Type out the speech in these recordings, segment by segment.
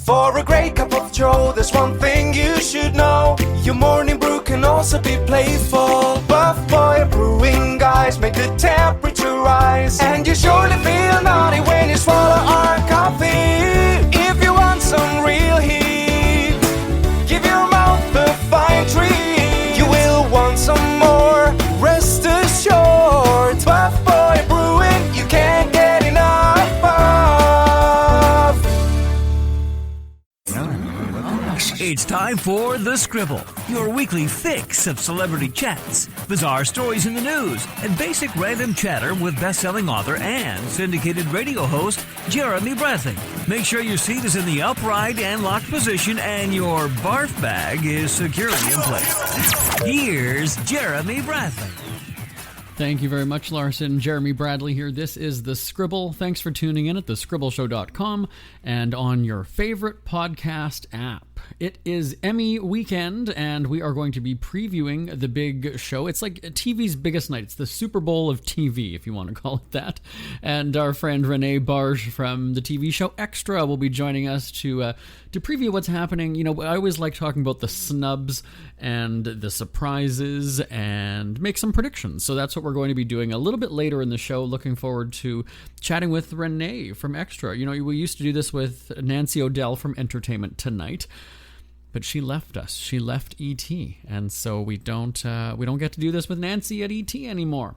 For a great cup of joe, there's one thing you should know. Your morning brew can also be playful. Buff Boy Brewing guys make the temperature rise, and you surely feel naughty when you swallow our coffee. If you want some real heat, give your mouth a fine treat. You will want some more, rest assured. Buff Boy Brewing, you can't get enough of. It's time for The Scribble, your weekly fix of celebrity chats, bizarre stories in the news, and basic random chatter with best-selling author and syndicated radio host Jeremy Bradley. Make sure your seat is in the upright and locked position and your barf bag is securely in place. Here's Jeremy Bradley. Thank you very much, Larson. Jeremy Bradley here. This is The Scribble. Thanks for tuning in at thescribbleshow.com and on your favorite podcast app. It is Emmy weekend, and we are going to be previewing the big show. It's like TV's biggest night. It's the Super Bowl of TV, if you want to call it that. And our friend Renee Barge from the TV show Extra will be joining us to preview what's happening. You know, I always like talking about the snubs and the surprises and make some predictions. So that's what we're going to be doing a little bit later in the show. Looking forward to chatting with Renee from Extra. You know, we used to do this with Nancy O'Dell from Entertainment Tonight, but she left us. She left ET, and so we don't get to do this with Nancy at ET anymore.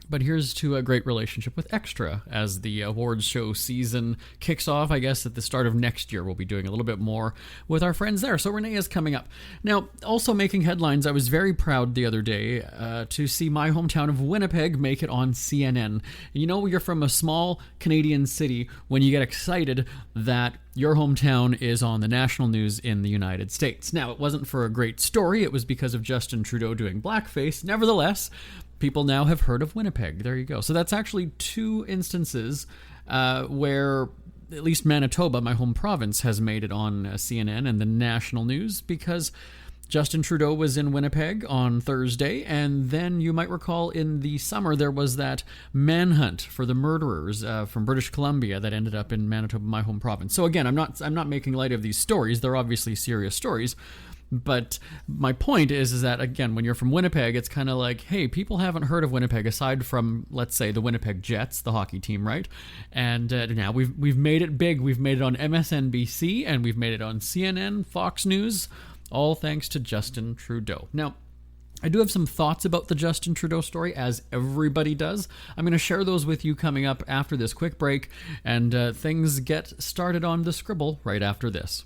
But here's to a great relationship with Extra as the awards show season kicks off. I guess at the start of next year, we'll be doing a little bit more with our friends there. So Renee is coming up. Now, also making headlines, I was very proud the other day to see my hometown of Winnipeg make it on CNN. You know, you're from a small Canadian city when you get excited that your hometown is on the national news in the United States. Now, it wasn't for a great story. It was because of Justin Trudeau doing blackface. Nevertheless, people now have heard of Winnipeg. There you go. So that's actually two instances where at least Manitoba, my home province, has made it on CNN and the national news because Justin Trudeau was in Winnipeg on Thursday, and then you might recall in the summer there was that manhunt for the murderers from British Columbia that ended up in Manitoba, my home province. So again, I'm not making light of these stories. They're obviously serious stories. But my point is that, again, when you're from Winnipeg, it's kind of like, hey, people haven't heard of Winnipeg aside from, let's say, the Winnipeg Jets, the hockey team, right? And now we've made it big. We've made it on MSNBC, and we've made it on CNN, Fox News, all thanks to Justin Trudeau. Now, I do have some thoughts about the Justin Trudeau story, as everybody does. I'm going to share those with you coming up after this quick break, and things get started on The Scribble right after this.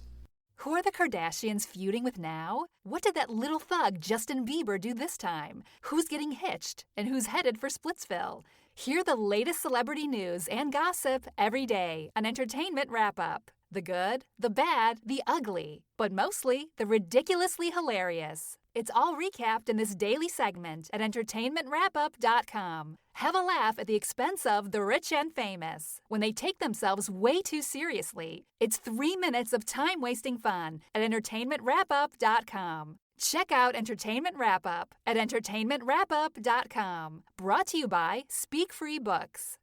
Who are the Kardashians feuding with now? What did that little thug Justin Bieber do this time? Who's getting hitched? And who's headed for Splitsville? Hear the latest celebrity news and gossip every day on Entertainment Wrap-Up. The good, the bad, the ugly, but mostly the ridiculously hilarious. It's all recapped in this daily segment at entertainmentwrapup.com. Have a laugh at the expense of the rich and famous when they take themselves way too seriously. It's 3 minutes of time-wasting fun at entertainmentwrapup.com. Check out Entertainment Wrap-Up at entertainmentwrapup.com. Brought to you by Speak Free Books.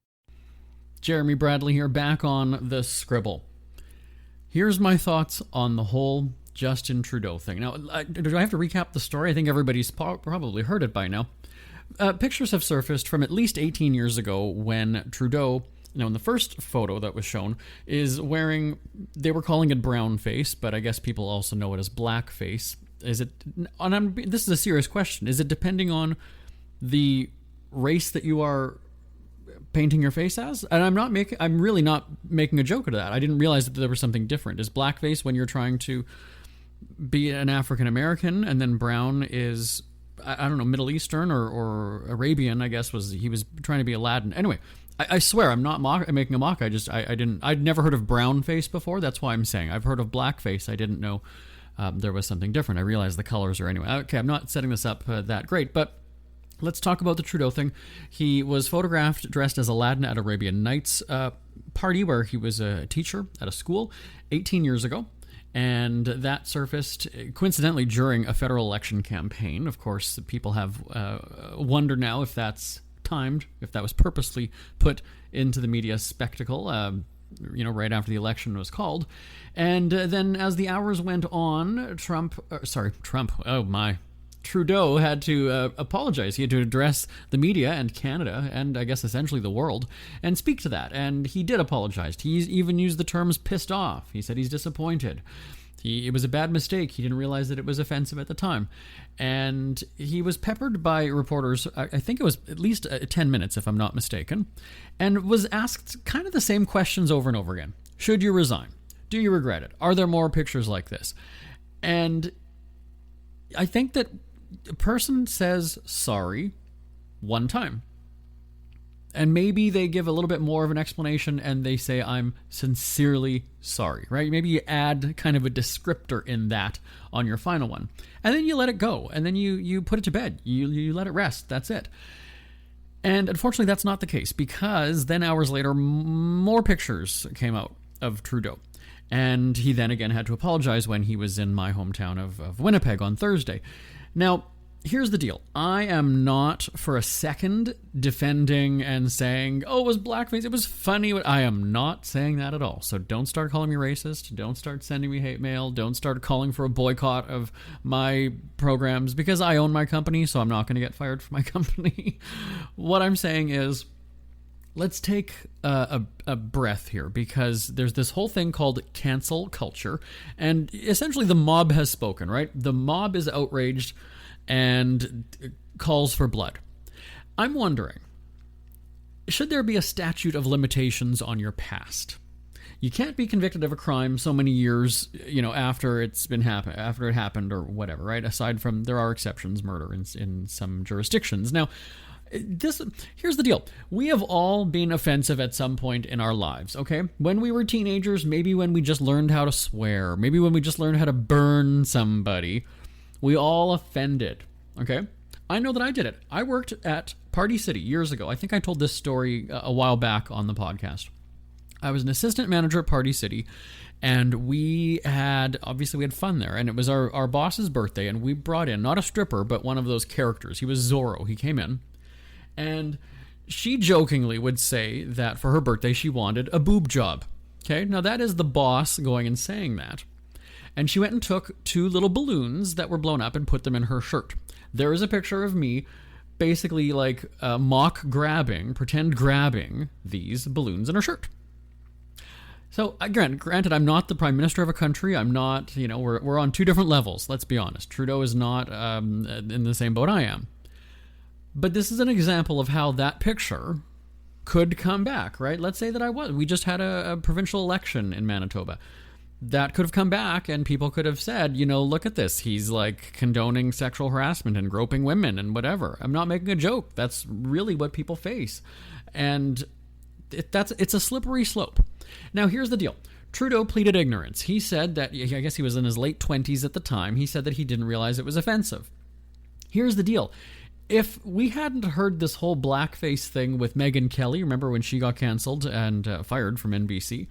Jeremy Bradley here, back on The Scribble. Here's my thoughts on the whole Justin Trudeau thing. Now, do I have to recap the story? I think everybody's probably heard it by now. Pictures have surfaced from at least 18 years ago when Trudeau, in the first photo that was shown, is wearing, they were calling it brownface, but I guess people also know it as blackface. Is it, this is a serious question, is it depending on the race that you are painting your face as? And I'm really not making a joke of that. I didn't realize that there was something different. Is blackface when you're trying to be an African American, and then brown is, I don't know, Middle Eastern or Arabian, I guess he was trying to be Aladdin. Anyway, I swear I'm not making a mock. I'd never heard of brown face before. That's why I'm saying I've heard of blackface. I didn't know there was something different. I realized the colors are anyway. Okay, I'm not setting this up that great, but let's talk about the Trudeau thing. He was photographed dressed as Aladdin at Arabian Nights party where he was a teacher at a school 18 years ago. And that surfaced, coincidentally, during a federal election campaign. Of course, people have wonder now if that's timed, if that was purposely put into the media spectacle. right after the election was called. And then as the hours went on, Trudeau had to apologize. He had to address the media and Canada and I guess essentially the world and speak to that. And he did apologize. He even used the terms pissed off. He said he's disappointed. It was a bad mistake. He didn't realize that it was offensive at the time. And he was peppered by reporters, I think it was at least 10 minutes, if I'm not mistaken, and was asked kind of the same questions over and over again. Should you resign? Do you regret it? Are there more pictures like this? And I think that a person says sorry one time. And maybe they give a little bit more of an explanation and they say, I'm sincerely sorry, right? Maybe you add kind of a descriptor in that on your final one. And then you let it go. And then you put it to bed. You let it rest. That's it. And unfortunately, that's not the case, because then hours later, more pictures came out of Trudeau. And he then again had to apologize when he was in my hometown of Winnipeg on Thursday. Now, here's the deal. I am not for a second defending and saying, oh, it was blackface, it was funny. I am not saying that at all. So don't start calling me racist. Don't start sending me hate mail. Don't start calling for a boycott of my programs, because I own my company, so I'm not going to get fired from my company. What I'm saying is, let's take a breath here, because there's this whole thing called cancel culture, and essentially the mob has spoken, right? The mob is outraged and calls for blood. I'm wondering, should there be a statute of limitations on your past? You can't be convicted of a crime so many years, after it happened or whatever, right? Aside from, there are exceptions, murder in some jurisdictions. Now, here's the deal. We have all been offensive at some point in our lives, okay? When we were teenagers, maybe when we just learned how to swear, maybe when we just learned how to burn somebody, we all offended, okay? I know that I did it. I worked at Party City years ago. I think I told this story a while back on the podcast. I was an assistant manager at Party City, and we had fun there, and it was our boss's birthday, and we brought in, not a stripper, but one of those characters. He was Zorro. He came in, and she jokingly would say that for her birthday, she wanted a boob job, okay? Now, that is the boss going and saying that. And she went and took 2 little balloons that were blown up and put them in her shirt. There is a picture of me basically like pretend grabbing these balloons in her shirt. So granted, I'm not the prime minister of a country. I'm not, we're on 2 different levels. Let's be honest. Trudeau is not in the same boat I am. But this is an example of how that picture could come back, right? Let's say that we just had a provincial election in Manitoba. That could have come back and people could have said, look at this. He's like condoning sexual harassment and groping women and whatever. I'm not making a joke. That's really what people face. And it's a slippery slope. Now, here's the deal. Trudeau pleaded ignorance. He said that, I guess he was in his late 20s at the time. He said that he didn't realize it was offensive. Here's the deal. If we hadn't heard this whole blackface thing with Megyn Kelly, remember when she got canceled and fired from NBC?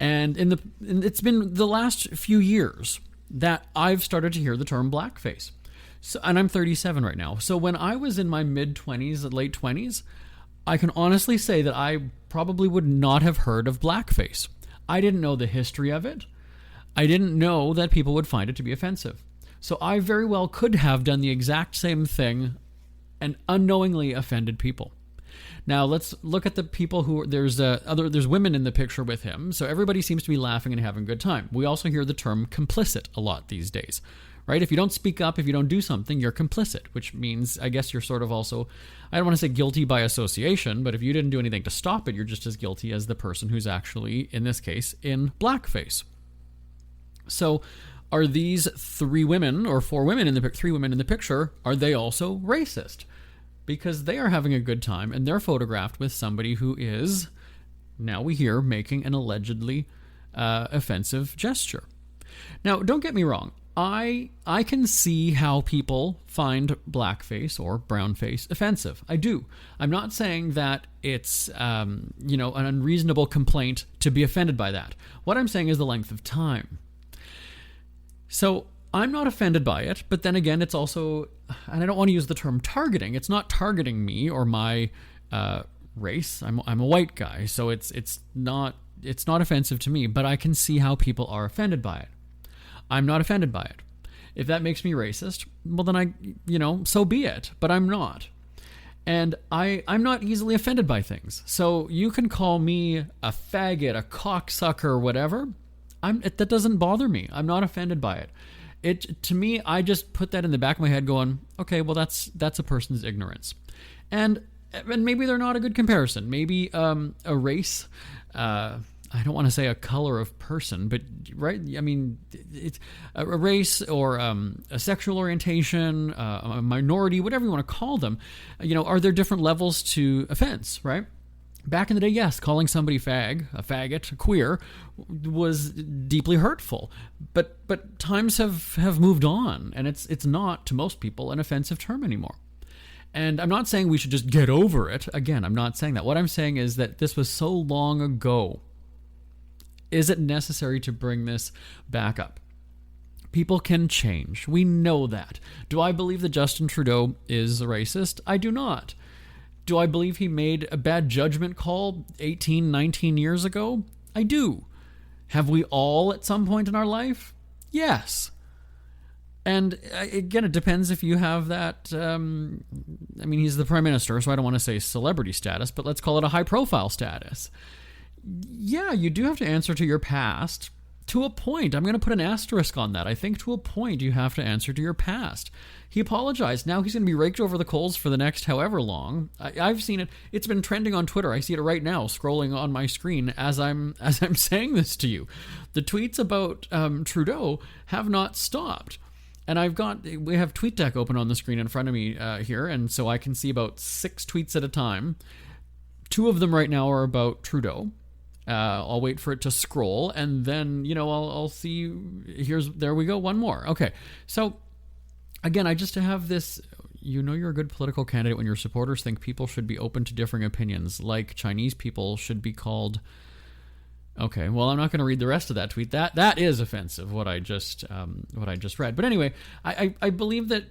And it's been the last few years that I've started to hear the term blackface. So, and I'm 37 right now. So when I was in my mid-20s, late 20s, I can honestly say that I probably would not have heard of blackface. I didn't know the history of it. I didn't know that people would find it to be offensive. So I very well could have done the exact same thing and unknowingly offended people. Now let's look at the people who there's women in the picture with him, so everybody seems to be laughing and having a good time. We also hear the term complicit a lot these days, right? If you don't speak up, if you don't do something, you're complicit, which means I guess you're sort of also, I don't want to say guilty by association, but if you didn't do anything to stop it, you're just as guilty as the person who's actually, in this case, in blackface. So are these 3 women or 4 women in the 3 women in the picture, are they also racist? Because they are having a good time and they're photographed with somebody who is, now we hear, making an allegedly offensive gesture. Now, don't get me wrong. I can see how people find blackface or brownface offensive. I do. I'm not saying that it's, an unreasonable complaint to be offended by that. What I'm saying is the length of time. So I'm not offended by it, but then again, it's also, and I don't want to use the term targeting. It's not targeting me or my race. I'm a white guy, so it's not It's not offensive to me, but I can see how people are offended by it. I'm not offended by it. If that makes me racist, well then so be it, but I'm not. And I'm not easily offended by things. So you can call me a faggot, a cocksucker, whatever. That doesn't bother me. I'm not offended by it. To me, I just put that in the back of my head going, okay, well that's a person's ignorance. And maybe they're not a good comparison. Maybe a race, I don't want to say a color of person, but right? I mean, it's a race or a sexual orientation, a minority, whatever you want to call them. Are there different levels to offense, right? Back in the day, yes, calling somebody a faggot, a queer, was deeply hurtful. But times have moved on, and it's not, to most people, an offensive term anymore. And I'm not saying we should just get over it. Again, I'm not saying that. What I'm saying is that this was so long ago. Is it necessary to bring this back up? People can change. We know that. Do I believe that Justin Trudeau is a racist? I do not. Do I believe he made a bad judgment call 18, 19 years ago? I do. Have we all at some point in our life? Yes. And again, it depends if you have that, he's the prime minister, so I don't want to say celebrity status, but let's call it a high-profile status. Yeah, you do have to answer to your past to a point. I'm going to put an asterisk on that. I think to a point you have to answer to your past. He apologized. Now he's going to be raked over the coals for the next however long. I've seen it. It's been trending on Twitter. I see it right now, scrolling on my screen as I'm saying this to you. The tweets about Trudeau have not stopped. And we have TweetDeck open on the screen in front of me here, and so I can see about 6 tweets at a time. 2 of them right now are about Trudeau. I'll wait for it to scroll, and then, I'll see, there we go, one more. Okay, so, again, I just have this, you're a good political candidate when your supporters think people should be open to differing opinions, like Chinese people should be called. Okay, well, I'm not going to read the rest of that tweet. That is offensive, what I just read. But anyway, I believe that,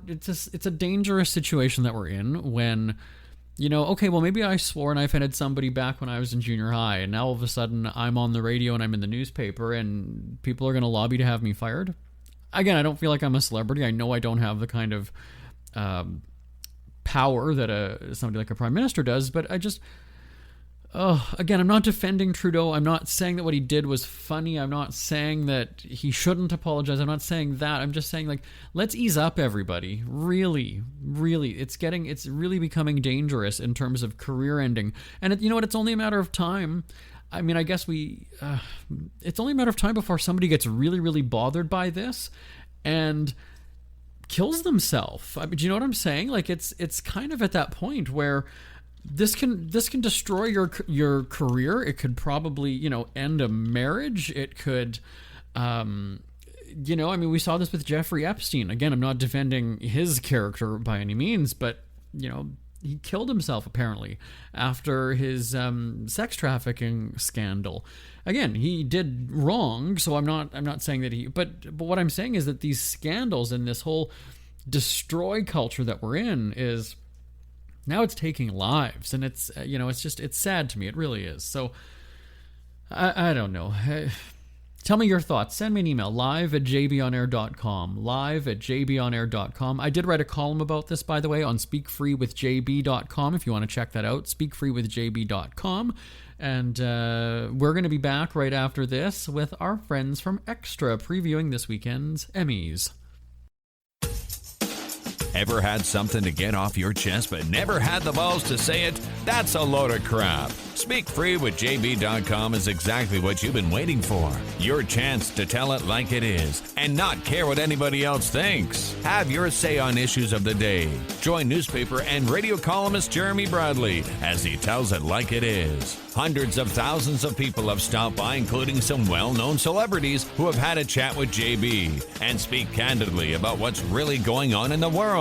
it's a dangerous situation that we're in when, okay, well, maybe I swore and I offended somebody back when I was in junior high, and now all of a sudden I'm on the radio and I'm in the newspaper and people are going to lobby to have me fired. Again, I don't feel like I'm a celebrity. I know I don't have the kind of power that somebody like a prime minister does, but I just... again, I'm not defending Trudeau. I'm not saying that what he did was funny. I'm not saying that he shouldn't apologize. I'm not saying that. I'm just saying, let's ease up, everybody. Really, really. It's really becoming dangerous in terms of career ending. And you know what? It's only a matter of time. I mean, I guess it's only a matter of time before somebody gets really, really bothered by this and kills themselves. I mean, do you know what I'm saying? It's kind of at that point where this can destroy your career. It could probably, end a marriage. It could, we saw this with Jeffrey Epstein. Again, I'm not defending his character by any means, but, he killed himself apparently after his sex trafficking scandal. Again, he did wrong, so I'm not saying that but what I'm saying is that these scandals and this whole destroy culture that we're in is... Now it's taking lives, and it's, it's sad to me. It really is. So, I don't know. Tell me your thoughts. Send me an email, live@jbonair.com, live@jbonair.com. I did write a column about this, by the way, on speakfreewithjb.com, if you want to check that out, speakfreewithjb.com. And we're going to be back right after this with our friends from Extra, previewing this weekend's Emmys. Ever had something to get off your chest but never had the balls to say it? That's a load of crap. SpeakFreeWithJB.com is exactly what you've been waiting for. Your chance to tell it like it is and not care what anybody else thinks. Have your say on issues of the day. Join newspaper and radio columnist Jeremy Bradley as he tells it like it is. Hundreds of thousands of people have stopped by, including some well-known celebrities who have had a chat with JB and speak candidly about what's really going on in the world.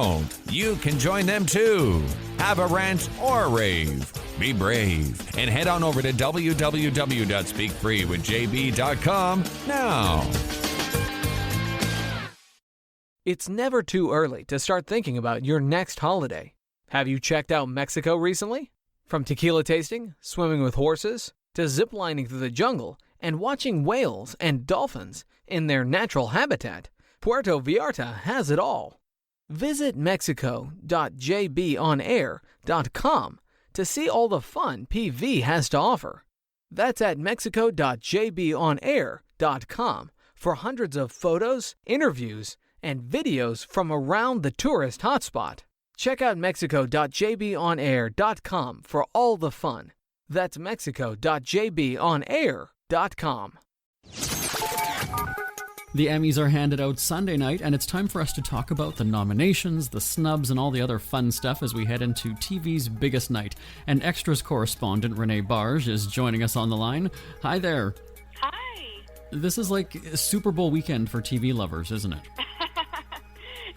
You can join them too. Have a rant or a rave. Be brave and head on over to www.speakfreewithjb.com now. It's never too early to start thinking about your next holiday. Have you checked out Mexico recently? From tequila tasting, swimming with horses, to ziplining through the jungle and watching whales and dolphins in their natural habitat, Puerto Vallarta has it all. Visit mexico.jbonair.com to see all the fun PV has to offer. That's at mexico.jbonair.com for hundreds of photos, interviews, and videos from around the tourist hotspot. Check out mexico.jbonair.com for all the fun. That's mexico.jbonair.com. The Emmys are handed out Sunday night, and it's time for us to talk about the nominations, the snubs, and all the other fun stuff as we head into TV's biggest night. And Extras correspondent Renee Barge is joining us on the line. Hi there. Hi. This is like Super Bowl weekend for TV lovers, isn't it?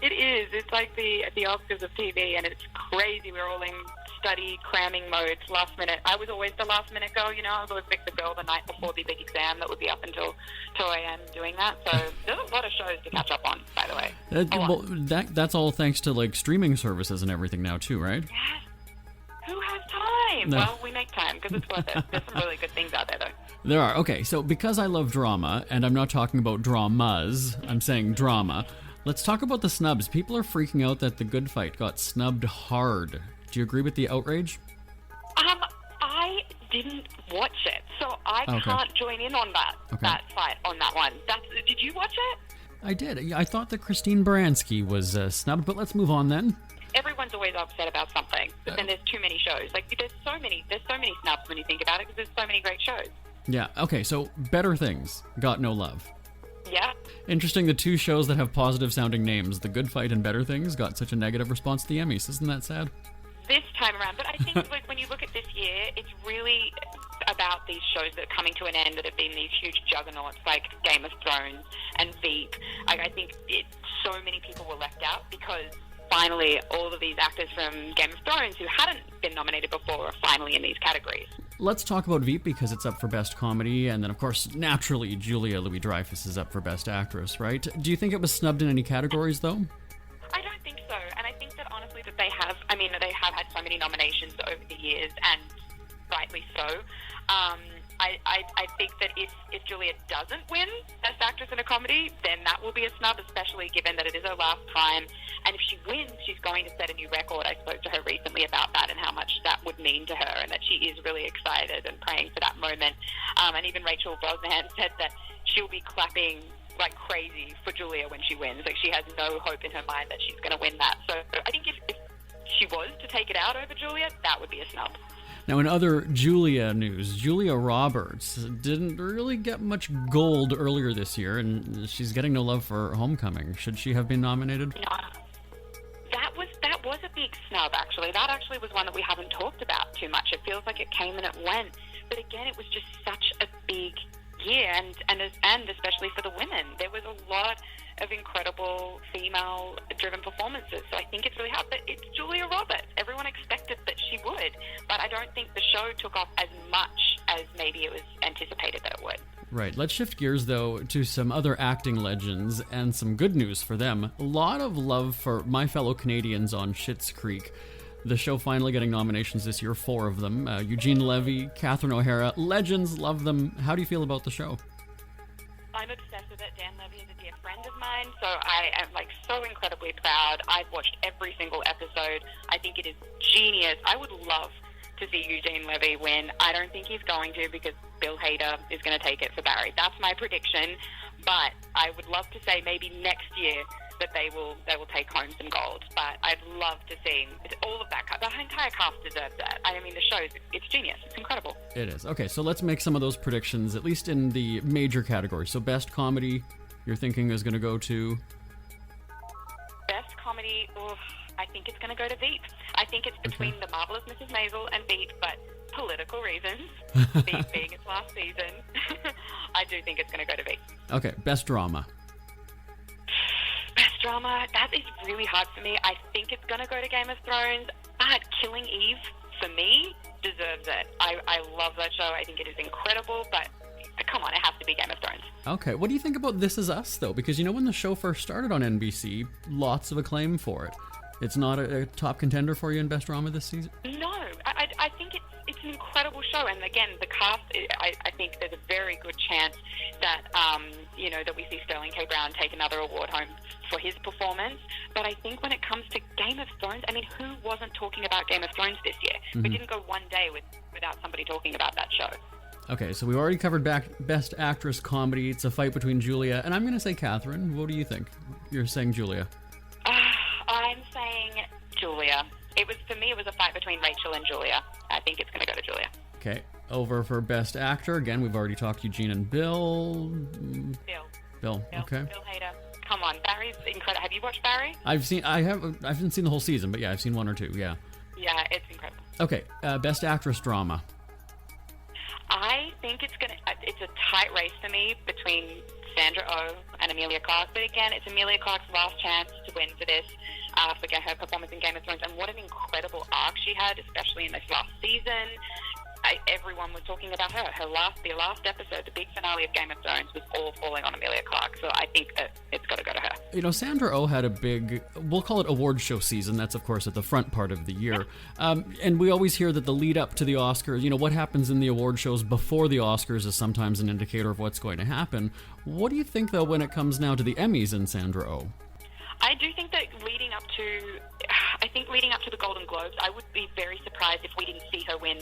It is. It's like the Oscars of TV, and it's crazy. We're all in study, cramming mode, last minute. I was always the last minute girl, you know. I was always pick the girl the night before the big exam that would be up until 2 a.m. doing that. So there's a lot of shows to catch up on, by the way. Well, that's all thanks to like streaming services and everything now too, right? Yes. Who has time? No. Well, we make time because it's worth it. There's some really good things out there, though. There are. Okay, so because I love drama, and I'm not talking about dramas, I'm saying drama, let's talk about the snubs. People are freaking out that The Good Fight got snubbed hard. Do you agree with the outrage? I didn't watch it, so I can't join in on that fight on that one. Did you watch it? I did. I thought that Christine Baranski was snubbed, but let's move on then. Everyone's always upset about something, but then there's too many shows. Like there's so many snubs when you think about it because there's so many great shows. Yeah. Okay. So Better Things got no love. Yeah. Interesting. The two shows that have positive sounding names, The Good Fight and Better Things, got such a negative response to the Emmys. Isn't that sad? This time around, but I think like when you look at this year, it's really about these shows that are coming to an end that have been these huge juggernauts like Game of Thrones and Veep. I think so many people were left out because finally all of these actors from Game of Thrones who hadn't been nominated before are finally in these categories. Let's talk about Veep because it's up for Best Comedy, and then of course naturally Julia Louis-Dreyfus is up for Best Actress, right? Do you think it was snubbed in any categories though? I don't think so, and I think that honestly that they have had so many nominations over the years, and rightly so. I think that if Julia doesn't win Best Actress in a Comedy, then that will be a snub, especially given that it is her last time. And if she wins, she's going to set a new record. I spoke to her recently about that and how much that would mean to her, and that she is really excited and praying for that moment. And even Rachel Brosnahan said that she'll be clapping like crazy for Julia when she wins. Like she has no hope in her mind that she's going to win that. So I think if she was to take it out over Julia, that would be a snub. Now, in other Julia news, Julia Roberts didn't really get much gold earlier this year, and she's getting no love for Homecoming. Should she have been nominated? No. That was a big snub, actually. That actually was one that we haven't talked about too much. It feels like it came and it went. But again, it was just such a big year, and especially for the women. There was a lot of incredible female-driven performances, so I think it's really hard. But it's Julia Roberts. Everyone expected that she would, but I don't think the show took off as much as maybe it was anticipated that it would. Right. Let's shift gears, though, to some other acting legends and some good news for them. A lot of love for my fellow Canadians on Schitt's Creek. The show finally getting nominations this year, 4 of them. Eugene Levy, Catherine O'Hara, legends, love them. How do you feel about the show? I'm obsessed with it. Dan Levy is a dear friend of mine, so I am so incredibly proud. I've watched every single episode. I think it is genius. I would love to see Eugene Levy win. I don't think he's going to because Bill Hader is going to take it for Barry. That's my prediction, but I would love to say maybe next year that they will take home some gold. But I'd love to see all of that. The entire cast deserves that. I mean, the show, it's genius. It's incredible. It is. Okay, so let's make some of those predictions, at least in the major categories. So Best Comedy, you're thinking is going to go to? Best Comedy, I think it's going to go to Veep. I think it's between The Marvelous Mrs. Maisel and Veep, but political reasons, Veep being its last season, I do think it's going to go to Veep. Okay, Best Drama. Best Drama, that is really hard for me. I think it's going to go to Game of Thrones, but Killing Eve, for me, deserves it. I love that show. I think it is incredible, but come on, it has to be Game of Thrones. Okay, what do you think about This Is Us, though? Because, you know, when the show first started on NBC, lots of acclaim for it. It's not a top contender for you in Best Drama this season? No, I think it's an incredible so. And again, the cast, I think there's a very good chance that, that we see Sterling K. Brown take another award home for his performance. But I think when it comes to Game of Thrones, I mean, who wasn't talking about Game of Thrones this year? We didn't go one day without somebody talking about that show. Okay, so we already covered Best Actress Comedy. It's a fight between Julia, and I'm going to say Catherine. What do you think? You're saying Julia. I'm saying Julia. For me, it was a fight between Rachel and Julia. I think it's going to go to Julia. Okay, over for Best Actor. Again, we've already talked Eugene and Bill. Bill, okay. Bill Hader. Come on, Barry's incredible. Have you watched Barry? I haven't seen the whole season, but yeah, I've seen one or two, yeah. Yeah, it's incredible. Okay, Best Actress Drama. I think it's a tight race for me between Sandra Oh and Emilia Clarke. But again, it's Emilia Clarke's last chance to win for this, for her performance in Game of Thrones. And what an incredible arc she had, especially in this last season. Everyone was talking about her. The last episode, the big finale of Game of Thrones, was all falling on Emilia Clarke. So I think that it's got to go to her. Sandra Oh had a big, we'll call it award show season. That's, of course, at the front part of the year. And we always hear that the lead up to the Oscars, what happens in the award shows before the Oscars is sometimes an indicator of what's going to happen. What do you think, though, when it comes now to the Emmys and Sandra Oh? I do think that leading up to the Golden Globes, I would be very surprised if we didn't see her win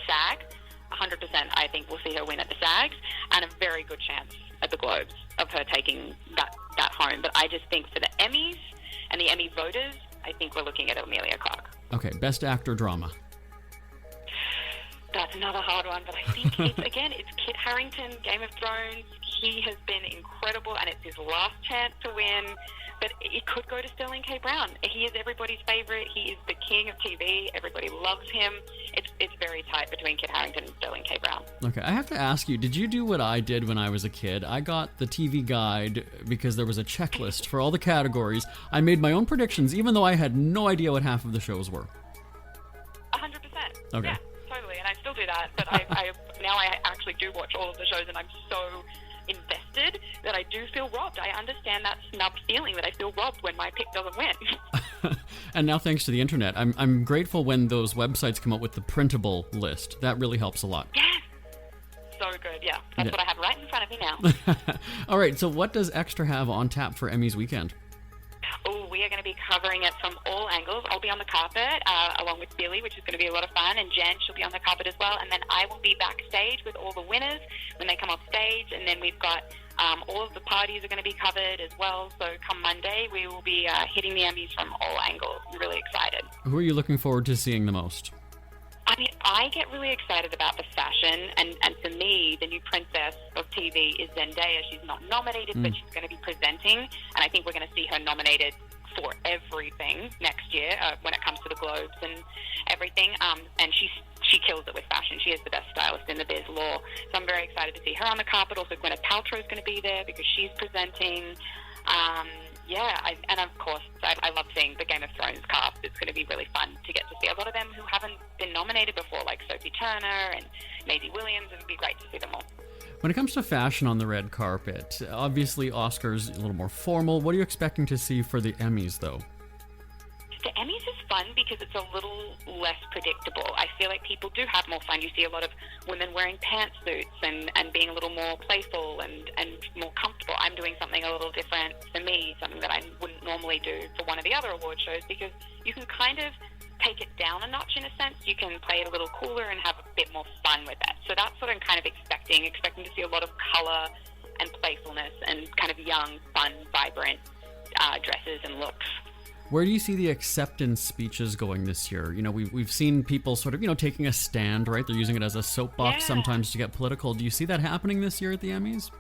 SAG. 100% I think we'll see her win at the SAGs, and a very good chance at the Globes of her taking that home. But I just think for the Emmys and the Emmy voters, I think we're looking at Emilia Clarke. Okay, Best Actor Drama. That's another hard one, but I think it's Kit Harington, Game of Thrones. He has been incredible, and it's his last chance to win. But it could go to Sterling K. Brown. He is everybody's favorite. He is the king of TV. Everybody loves him. It's very tight between Kit Harington and Sterling K. Brown. Okay, I have to ask you, did you do what I did when I was a kid? I got the TV guide because there was a checklist for all the categories. I made my own predictions, even though I had no idea what half of the shows were. 100%. Okay. Yeah, totally. And I still do that. But I now I actually do watch all of the shows, and I'm so invested that I do feel robbed. I understand that snub feeling that I feel robbed when my pick doesn't win. And now, thanks to the internet, I'm grateful when those websites come up with the printable list. That really helps a lot. Yes. So good, yeah. That's what I have right in front of me now. All right, so what does Extra have on tap for Emmys weekend? Oh, we are going to be covering it from all angles. I'll be on the carpet along with Billy, which is going to be a lot of fun, and Jen, she'll be on the carpet as well. And then I will be backstage with all the winners when they come off stage. And then we've got all of the parties are going to be covered as well. So come Monday, we will be hitting the Emmys from all angles. I'm really excited. Who are you looking forward to seeing the most? I mean, I get really excited about the fashion, and for me, the new princess of TV is Zendaya. She's not nominated, but she's going to be presenting, and I think we're going to see her nominated for everything next year when it comes to the Globes and everything, and she kills it with fashion. She is the best stylist in the biz law, so I'm very excited to see her on the carpet. Also, Gwyneth Paltrow is going to be there because she's presenting. And of course, I love seeing the Game of Thrones cast. It's going to be really fun to get to see a lot of them who haven't been nominated before, like Sophie Turner and Maisie Williams. It would be great to see them all. When it comes to fashion on the red carpet, obviously Oscars a little more formal. What are you expecting to see for the Emmys, though? The Emmys is fun because it's a little less predictable. I feel like people do have more fun. You see a lot of women wearing pantsuits and being a little more playful and more comfortable. I'm doing something a little different for me, something that I wouldn't normally do for one of the other award shows, because you can kind of take it down a notch in a sense. You can play it a little cooler and have a bit more fun with it. So that's what I'm kind of expecting to see a lot of color and playfulness and kind of young, fun, vibrant dresses and looks. Where do you see the acceptance speeches going this year? We've seen people sort of, taking a stand, right? They're using it as a soapbox sometimes to get political. Do you see that happening this year at the Emmys?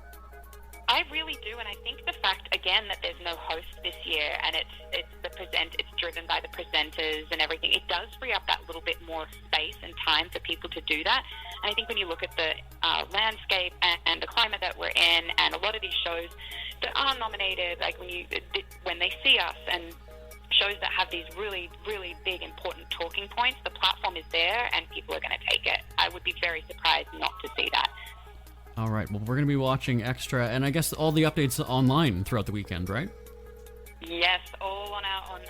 I really do, and I think the fact, again, that there's no host this year and it's driven by the presenters and everything, it does free up that little bit more space and time for people to do that. And I think when you look at the landscape and the climate that we're in, and a lot of these shows that are nominated, like when they see us and shows that have these really, really big, important talking points, the platform is there and people are going to take it. I would be very surprised not to see that. All right. Well, we're going to be watching Extra, and I guess all the updates online throughout the weekend, right? Yes, all on our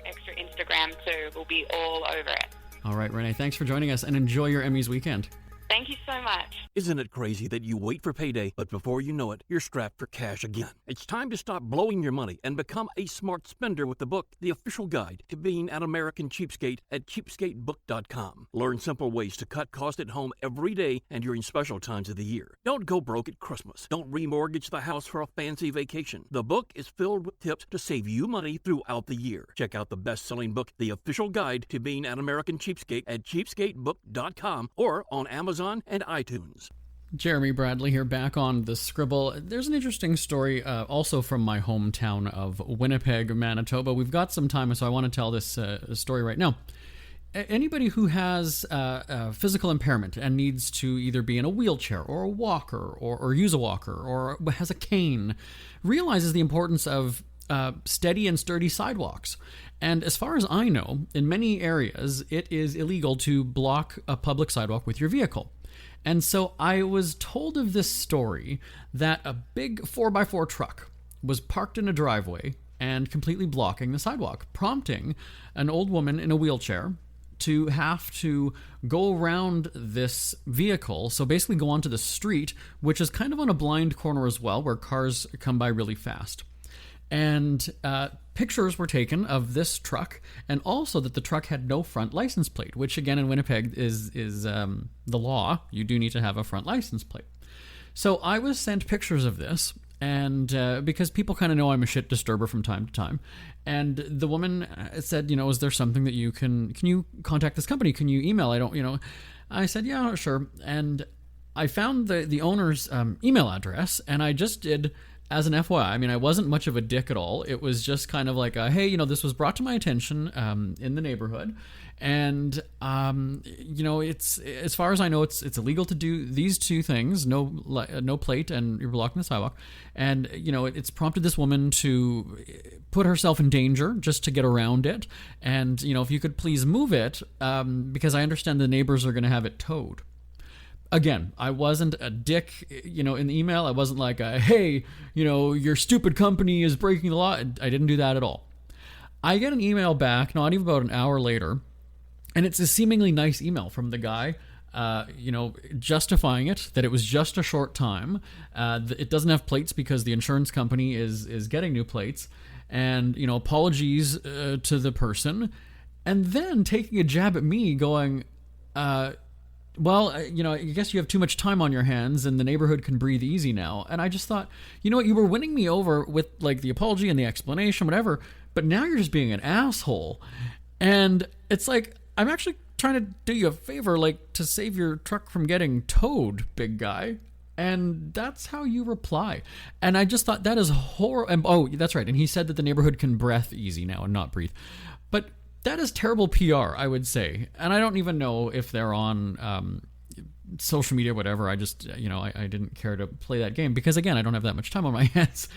Extra Instagram too. We'll be all over it. All right, Renee, thanks for joining us, and enjoy your Emmys weekend. Thank you so much. Isn't it crazy that you wait for payday, but before you know it, you're strapped for cash again? It's time to stop blowing your money and become a smart spender with the book, The Official Guide to Being an American Cheapskate at cheapskatebook.com. Learn simple ways to cut costs at home every day and during special times of the year. Don't go broke at Christmas. Don't remortgage the house for a fancy vacation. The book is filled with tips to save you money throughout the year. Check out the best-selling book, The Official Guide to Being an American Cheapskate at cheapskatebook.com or on Amazon and iTunes. Jeremy Bradley here, back on the Scribble. There's an interesting story also from my hometown of Winnipeg, Manitoba. We've got some time, so I want to tell this story right now. Anybody who has physical impairment and needs to either be in a wheelchair or a walker or use a walker or has a cane realizes the importance of steady and sturdy sidewalks. And as far as I know, in many areas, it is illegal to block a public sidewalk with your vehicle. And so I was told of this story that a big 4x4 truck was parked in a driveway and completely blocking the sidewalk, prompting an old woman in a wheelchair to have to go around this vehicle. So basically go onto the street, which is kind of on a blind corner as well, where cars come by really fast. And pictures were taken of this truck, and also that the truck had no front license plate, which again in Winnipeg is the law. You do need to have a front license plate. So I was sent pictures of this, and because people kind of know I'm a shit disturber from time to time, and the woman said, is there something that you can you contact this company? Can you email? I said, yeah, sure. And I found the owner's email address, and I just did. As an FYI, I wasn't much of a dick at all. It was just kind of like, hey, this was brought to my attention in the neighborhood. And, it's, as far as I know, it's illegal to do these two things, no plate, and you're blocking the sidewalk. And, it's prompted this woman to put herself in danger just to get around it. And, if you could please move it, because I understand the neighbors are going to have it towed. Again, I wasn't a dick, in the email. I wasn't like, hey, your stupid company is breaking the law. I didn't do that at all. I get an email back, not even about an hour later, and it's a seemingly nice email from the guy, justifying it, that it was just a short time. It doesn't have plates because the insurance company is getting new plates, and, apologies to the person, and then taking a jab at me going, well, I guess you have too much time on your hands and the neighborhood can breathe easy now. And I just thought, what, you were winning me over with like the apology and the explanation, whatever, but now you're just being an asshole. And it's like, I'm actually trying to do you a favor, like to save your truck from getting towed, big guy. And that's how you reply. And I just thought that is horrible. Oh, that's right. And he said that the neighborhood can breath easy now and not breathe. But that is terrible PR, I would say. And I don't even know if they're on social media, whatever. I just, I didn't care to play that game because, again, I don't have that much time on my hands.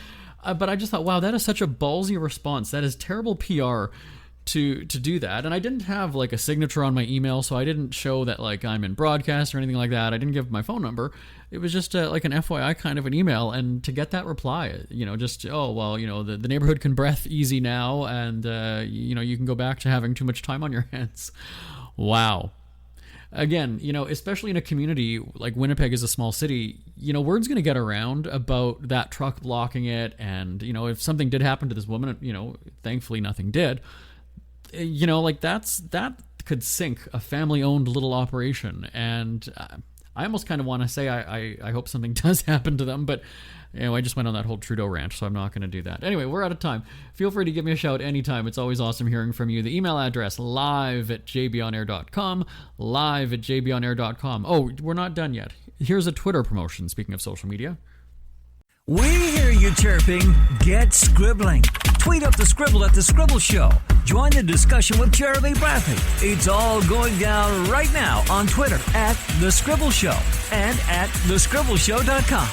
But I just thought, wow, that is such a ballsy response. That is terrible PR to do that. And I didn't have like a signature on my email, so I didn't show that like I'm in broadcast or anything like that. I didn't give my phone number. It was just like an FYI kind of an email. And to get that reply, just, oh, well, the neighborhood can breath easy now, and, you can go back to having too much time on your hands. Wow. Again, especially in a community like Winnipeg is a small city, word's going to get around about that truck blocking it. And, if something did happen to this woman, thankfully nothing did. That could sink a family-owned little operation. And I almost kind of want to say I hope something does happen to them, but I just went on that whole Trudeau rant, so I'm not going to do that. Anyway, we're out of time. Feel free to give me a shout anytime. It's always awesome hearing from you. The email address, live@jbonair.com, live@jbonair.com. Oh, we're not done yet. Here's a Twitter promotion, speaking of social media. We hear you chirping. Get scribbling. Tweet up the Scribble at The Scribble Show. Join the discussion with Jeremy Bradley. It's all going down right now on Twitter @The Scribble Show and @thescribbleshow.com.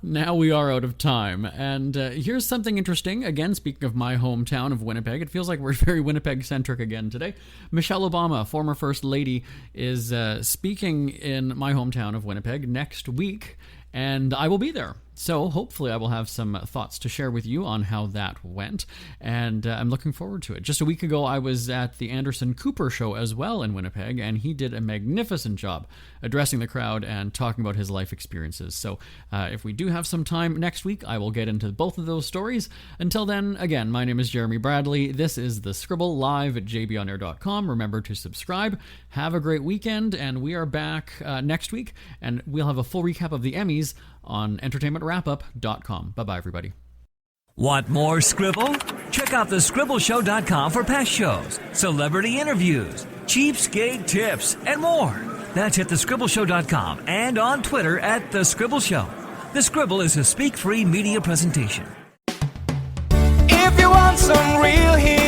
Now we are out of time, and here's something interesting. Again, speaking of my hometown of Winnipeg, it feels like we're very Winnipeg-centric again today. Michelle Obama, former First Lady, is speaking in my hometown of Winnipeg next week, and I will be there. So hopefully I will have some thoughts to share with you on how that went, and I'm looking forward to it. Just a week ago, I was at the Anderson Cooper show as well in Winnipeg, and he did a magnificent job addressing the crowd and talking about his life experiences. So if we do have some time next week, I will get into both of those stories. Until then, again, my name is Jeremy Bradley. This is The Scribble, live at jbonair.com. Remember to subscribe. Have a great weekend, and we are back next week, and we'll have a full recap of the Emmys on entertainmentwrapup.com. Bye-bye, everybody. Want more Scribble? Check out thescribbleshow.com for past shows, celebrity interviews, cheapskate tips, and more. That's at thescribbleshow.com and on Twitter at The Scribble Show. The Scribble is a speak-free media presentation. If you want some real heat